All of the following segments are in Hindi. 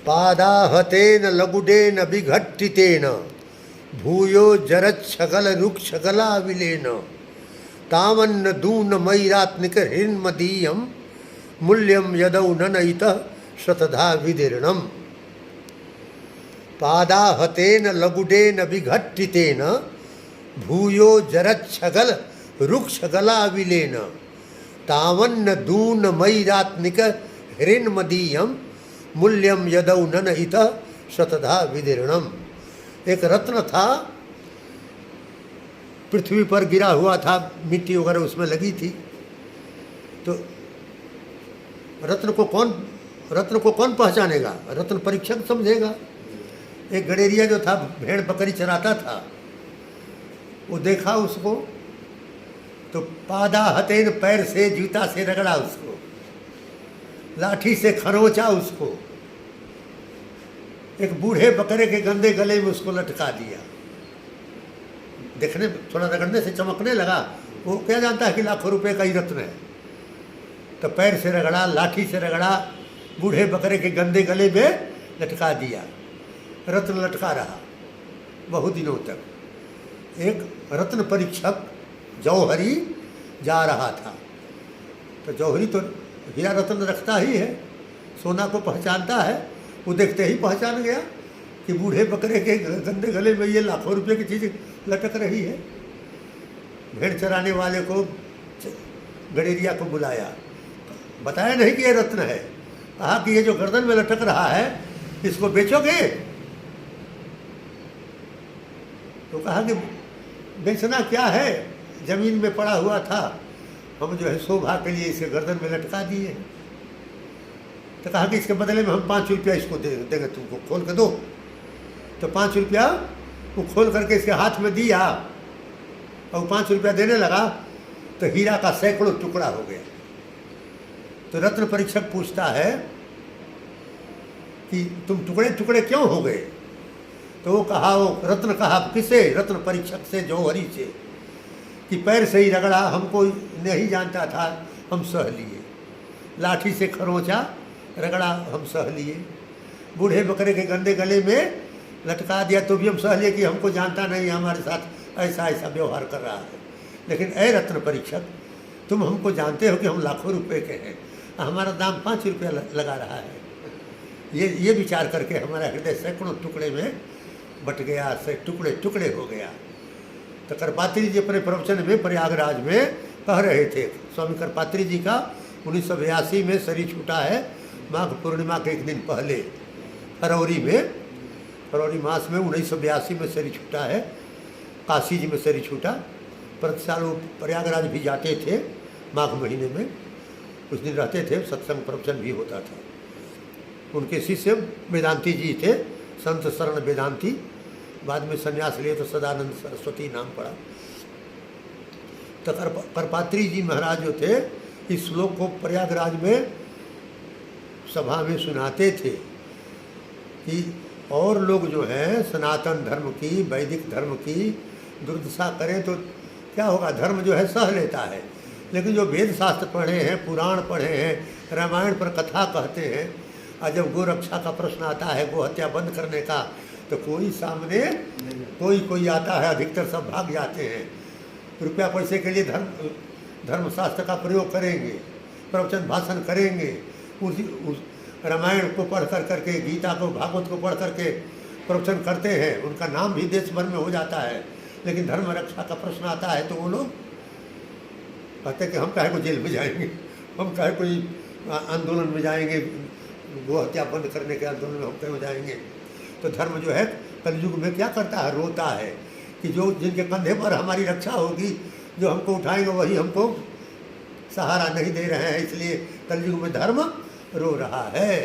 पादाहतेन लगुडेन विघट्टितेन भूयो जरच्छगल रुक्षगला विलेन तावन्न दून मयिरात्मिक हिन्मदीयम मूल्यम यदौ ननयितः शतधा विदीर्णम। पादाहतेन लगुडेन विघट्टितेन भूयो जरच्छगल रुक्षगला विलेन तावन्न दून मयिरात्मिक हिरण्मदीयम मूल्यम यदौ ननहितः शतधा विदीर्णम। एक रत्न था, पृथ्वी पर गिरा हुआ था, मिट्टी वगैरह उसमें लगी थी। तो रत्न को कौन पहचानेगा? रत्न परीक्षक समझेगा। एक गडेरिया जो था, भेड़ बकरी चराता था, वो देखा उसको तो पादा हतेन, पैर से जूता से रगड़ा उसको, लाठी से खरोंचा उसको, एक बूढ़े बकरे के गंदे गले में उसको लटका दिया। देखने थोड़ा रगड़ने से चमकने लगा, वो क्या जानता है कि लाखों रुपए का ही रत्न है। तो पैर से रगड़ा, लाठी से रगड़ा, बूढ़े बकरे के गंदे गले में लटका दिया। रत्न लटका रहा बहुत दिनों तक। एक रत्न परीक्षक जौहरी जा रहा था। तो जौहरी तो हीरा रत्न रखता ही है, सोना को पहचानता है। वो देखते ही पहचान गया कि बूढ़े बकरे के गंदे गले में ये लाखों रुपए की चीज़ लटक रही है। भेड़ चराने वाले को, गडेरिया को बुलाया, बताया नहीं कि ये रत्न है, कहा कि ये जो गर्दन में लटक रहा है इसको बेचोगे? तो कहा कि बेचना क्या है, जमीन में पड़ा हुआ था, हम जो है शोभा के लिए इसे गर्दन में लटका दिए। तो कहा कि इसके बदले में हम 5 रुपया इसको देंगे, तुमको खोल के दो। तो 5 रुपया वो खोल करके इसके हाथ में दिया और 5 रुपया देने लगा तो हीरा का सैकड़ों टुकड़ा हो गया। तो रत्न परीक्षक पूछता है कि तुम टुकड़े टुकड़े क्यों हो गए? तो वो रत्न कहा, किसे? रत्न परीक्षक से, जौहरी से, कि पैर से ही रगड़ा, हमको नहीं जानता था, हम सह लिए। लाठी से खरोंचा, रगड़ा, हम सह लिए। बूढ़े बकरे के गंदे गले में लटका दिया तो भी हम सह लिए कि हमको जानता नहीं, हमारे साथ ऐसा ऐसा व्यवहार कर रहा है। लेकिन ऐ रत्न परीक्षक, तुम हमको जानते हो कि हम लाखों रुपए के हैं, हमारा दाम 5 रुपया लगा रहा है। ये विचार करके हमारा हृदय सैकड़ों टुकड़े में बट गया, से टुकड़े टुकड़े हो गया। तो करपात्री जी अपने प्रवचन में प्रयागराज में कह रहे थे। स्वामी करपात्री जी का 1982 में शरीर छूटा है, माघ पूर्णिमा के एक दिन पहले, फरवरी मास में 1982 में शरीर छूटा है। काशी जी में शरीर छूटा। प्रति साल वो प्रयागराज भी जाते थे, माघ महीने में कुछ दिन रहते थे, सत्संग प्रवचन भी होता था। उनके शिष्य वेदांती जी थे, संत शरण वेदांती। बाद में संन्यास लिए तो सदानंद सरस्वती नाम पड़ा। तो करपात्री जी महाराज जो थे, इस श्लोक को प्रयागराज में सभा में सुनाते थे कि और लोग जो है सनातन धर्म की, वैदिक धर्म की दुर्दशा करें तो क्या होगा? धर्म जो है सह लेता है। लेकिन जो वेद शास्त्र पढ़े हैं, पुराण पढ़े हैं, रामायण पर कथा कहते हैं, और जब गो रक्षा का प्रश्न आता है, गो हत्या बंद करने का, तो कोई सामने कोई आता है, अधिकतर सब भाग जाते हैं। रुपया पैसे के लिए धर्मशास्त्र का प्रयोग करेंगे, प्रवचन भाषण करेंगे, उस रामायण को पढ़ करके, गीता को, भागवत को पढ़ करके प्रवचन करते हैं। उनका नाम भी देश भर में हो जाता है। लेकिन धर्म रक्षा का प्रश्न आता है तो वो लोग कहते हैं कि हम काहे को जेल में जाएंगे, हम काहे कोई आंदोलन में जाएंगे, गो हत्या बंद करने के आंदोलन में हम क्यों जाएंगे। तो धर्म जो है कलयुग में क्या करता है? रोता है कि जो जिनके कंधे पर हमारी रक्षा होगी, जो हमको उठाएंगे, वही हमको सहारा नहीं दे रहे हैं। इसलिए कलयुग में धर्म रो रहा है।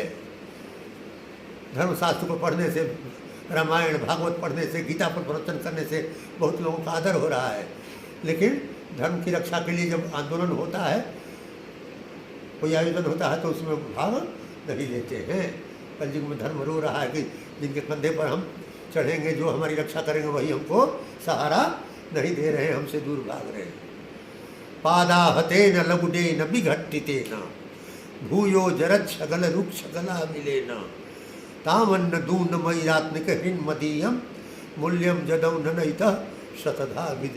धर्मशास्त्र को पढ़ने से, रामायण भागवत पढ़ने से, गीता पर प्रवचन करने से बहुत लोगों का आदर हो रहा है। लेकिन धर्म की रक्षा के लिए जब आंदोलन होता है, कोई आयोजन होता है, तो उसमें भाग नहीं लेते हैं। कलयुग में धर्म रो रहा है कि जिनके कंधे पर हम चढ़ेंगे, जो हमारी रक्षा करेंगे, वही हमको सहारा नहीं दे रहे हैं, हमसे दूर भाग रहे हैं। पादाहतेन लगुडेन विघट्टितेन भूयो जरच्छगल रुक्षगला मिलेन तामन्न दून मयिरात्मिक हिन मदीयम मूल्यम जदौ ननैतः शतधा विदे।